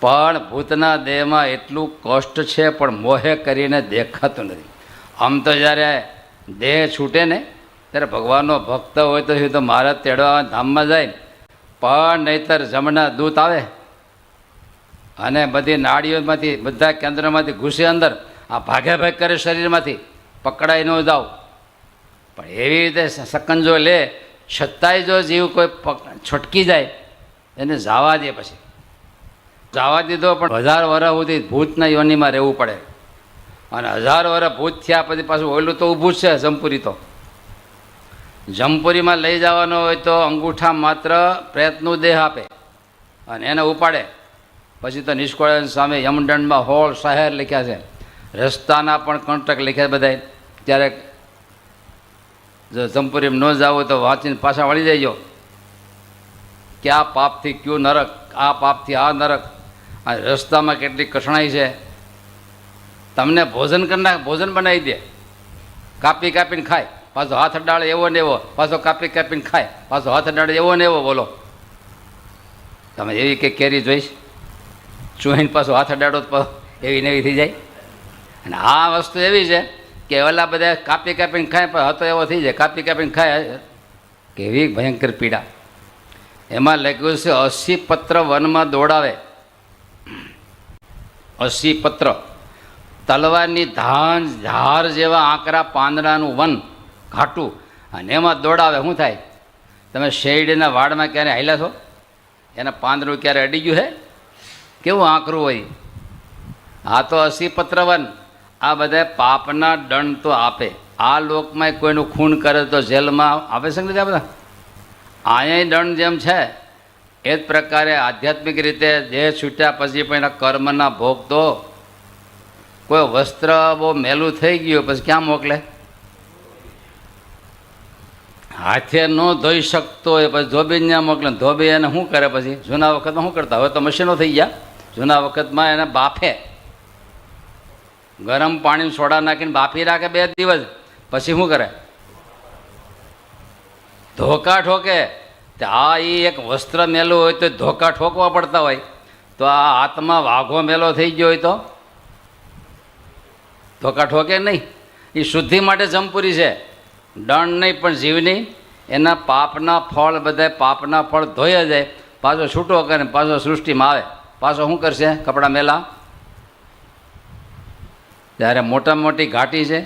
પણ ભૂતના દેહમાં એટલું કષ્ટ છે પણ મોહે કરીને દેખાતું નથી. આમ તો જ્યારે દેહ છૂટે ને ત્યારે ભગવાનનો ભક્ત હોય તો મારા તેડવા ધામમાં જાય, પણ નહીંતર જમણા દૂત આવે અને બધી નાડીઓમાંથી બધા કેન્દ્રમાંથી ઘૂસે અંદર, આ ભાગે ભાગ કરે શરીરમાંથી, પકડાઈ ન જાવ. પણ એવી રીતે સકંજો લે છતાંય જો જીવ કોઈ છટકી જાય એને જવા દે. પછી જવા દીધો પણ 1000 વર્ષ સુધી ભૂતના યોનિમાં રહેવું પડે. અને 1000 વર્ષ ભૂત થયા પછી પાછું ઓયલું તો ઊભું જ છે. જમપુરી તો જમપુરીમાં લઈ જવાનો હોય તો અંગૂઠા માત્ર પ્રયત્નનું દેહ આપે અને એને ઉપાડે. પછી તો નિષ્કોળાનંદ સામે યમદંડમાં હોળ શહેર લખ્યા છે, રસ્તાના પણ કંટક લખ્યા બધા. ત્યારે જો જમપુરીમાં ન જાવ તો વાંચીને પાછા વળી જઈજો કે આ પાપથી કયું નરક, આ પાપથી આ નરક, આ રસ્તામાં કેટલી કઠણાઈ છે. તમને ભોજન ભોજન બનાવી દે, કાપી કાપીને ખાય, પાછો હાથ અડાડે એવો ને એવો, પાછો કાપી કાપીને ખાય, પાછો હાથ અડાડે એવો ને એવો. બોલો તમે એવી કે કેરી જોઈશ ચૂહીને પાછો હાથ અડાડો તો એવી ને એવી થઈ જાય. અને આ વસ્તુ એવી છે કે ઓલા બધા કાપી કાપીને ખાય પણ હતો એવો થઈ જાય, કાપી કાપીને ખાય. કેવી ભયંકર પીડા. એમાં લખ્યું છે 80 પત્ર વનમાં દોડાવે. 80 પત્ર તલવારની ધાર જેવા આકરા પાંદડાનું વન ઘાટું, અને એમાં દોડાવે. શું થાય? તમે શેરડીના વાડમાં ક્યારે હાલ્યા છો? એના પાંદડું ક્યારે અડી ગયું હે? કેવું આકરું હોય. આ તો 80 પત્ર વન. આ બધા પાપના દંડ તો આપે. આ લોકમાં કોઈનું ખૂન કરે તો જેલમાં આપે છે ને બધા. અહીંયા દંડ જેમ છે એ જ પ્રકારે આધ્યાત્મિક રીતે દેહ છૂટ્યા પછી પણ એના કર્મના ભોગ તો. કોઈ વસ્ત્ર બહુ મેલું થઈ ગયું પછી ક્યાં મોકલે? હાથે ન ધોઈ શકતો હોય પછી ધોબીને ત્યાં મોકલે. ધોબી એને શું કરે પછી? જૂના વખતમાં શું કરતા? હવે તો મશીનો થઈ ગયા. જૂના વખતમાં એને બાફે, ગરમ પાણી સોડા નાખીને બાફી રાખે 2 દિવસ. પછી શું કરે? ધોકા ઠોકે. આ એ એક વસ્ત્ર મેલું હોય તો ધોકા ઠોકવા પડતા હોય, તો આ હાથમાં વાઘો મેલો થઈ ગયો હોય તો ધોકા ઠોકે નહીં. એ શુદ્ધિ માટે જમપુરી છે, દંડ નહીં પણ જીવની. એના પાપના ફળ બધા પાપના ફળ ધોઈ જાય, પાછો છૂટો કરે, પાછો સૃષ્ટિમાં આવે. પાછો શું કરશે? કપડાં મેલા. ત્યારે મોટામાં મોટી ઘાટી છે